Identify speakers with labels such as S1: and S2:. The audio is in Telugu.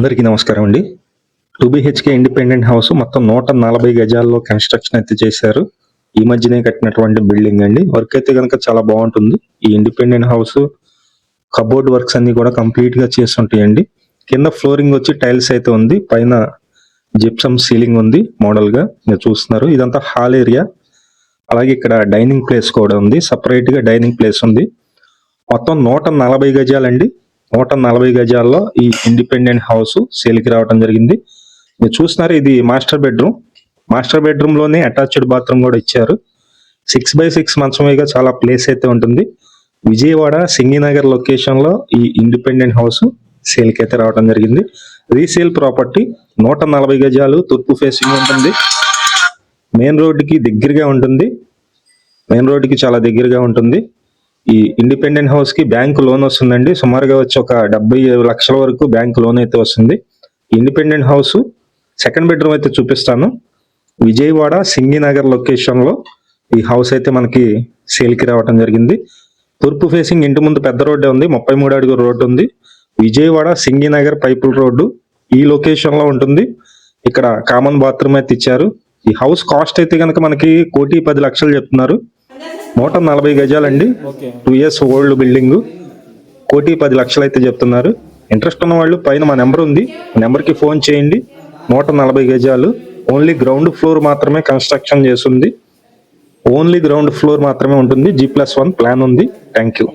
S1: అందరికీ నమస్కారం అండి. 2 బిహెచ్కే ఇండిపెండెంట్ హౌస్ మొత్తం 140 గజాల్లో కన్స్ట్రక్షన్ అయితే చేశారు. ఈ మధ్యనే కట్టినటువంటి బిల్డింగ్ అండి. వర్క్ అయితే కనుక చాలా బాగుంటుంది. ఈ ఇండిపెండెంట్ హౌస్ కబోర్డ్ వర్క్స్ అన్ని కూడా కంప్లీట్ గా చేస్తుంటాయండి. కింద ఫ్లోరింగ్ వచ్చి టైల్స్ అయితే ఉంది, పైన జిప్సమ్ సీలింగ్ ఉంది మోడల్ గా మీరు చూస్తున్నారు. ఇదంతా హాల్ ఏరియా. అలాగే ఇక్కడ డైనింగ్ ప్లేస్ కూడా ఉంది, సపరేట్ గా డైనింగ్ ప్లేస్ ఉంది. మొత్తం 140 గజాలండి. 140 గజాల్లో ఈ ఇండిపెండెంట్ హౌస్ సేల్కి రావడం జరిగింది. మీరు చూస్తున్నారు, ఇది మాస్టర్ బెడ్రూమ్. మాస్టర్ బెడ్రూమ్ లోనే అటాచ్డ్ బాత్రూమ్ కూడా ఇచ్చారు. 6x6 మంచమేగా చాలా ప్లేస్ అయితే ఉంటుంది. విజయవాడ సింగినగర్ లొకేషన్ లో ఈ ఇండిపెండెంట్ హౌస్ సేల్కి అయితే రావడం జరిగింది. రీసేల్ ప్రాపర్టీ, 140 గజాలు, తూర్పు ఫేసింగ్ ఉంటుంది. మెయిన్ రోడ్డుకి దగ్గరగా ఉంటుంది. మెయిన్ రోడ్డుకి చాలా దగ్గరగా ఉంటుంది. ఈ ఇండిపెండెంట్ హౌస్ కి బ్యాంక్ లోన్ వస్తుందండి. సుమారుగా వచ్చి ఒక 70 లక్షల వరకు బ్యాంక్ లోన్ అయితే వస్తుంది. ఇండిపెండెంట్ హౌస్ సెకండ్ బెడ్రూమ్ అయితే చూపిస్తాను. విజయవాడ సింగినగర్ లొకేషన్ లో ఈ హౌస్ అయితే మనకి సేల్ కి రావడం జరిగింది. తూర్పు ఫేసింగ్, ఇంటి ముందు పెద్ద రోడ్డే ఉంది, 33 అడుగుల రోడ్డు ఉంది. విజయవాడ సింగినగర్ పైపుల్ రోడ్డు ఈ లొకేషన్ లో ఉంటుంది. ఇక్కడ కామన్ బాత్రూమ్ అయితే ఇచ్చారు. ఈ హౌస్ కాస్ట్ అయితే కనుక మనకి 1,10,00,000 చెప్తున్నారు. 140 గజాలండి, 2 years ఓల్డ్ బిల్డింగ్. 1,10,00,000 అయితే చెప్తున్నారు. ఇంట్రెస్ట్ ఉన్న వాళ్ళు పైన మా నెంబర్ ఉంది, నెంబర్ కి ఫోన్ చేయండి. 140 గజాలు, ఓన్లీ గ్రౌండ్ ఫ్లోర్ మాత్రమే కన్స్ట్రక్షన్ చేస్తుంది. ఓన్లీ గ్రౌండ్ ఫ్లోర్ మాత్రమే ఉంటుంది. G+1 ప్లాన్ ఉంది. Thank you.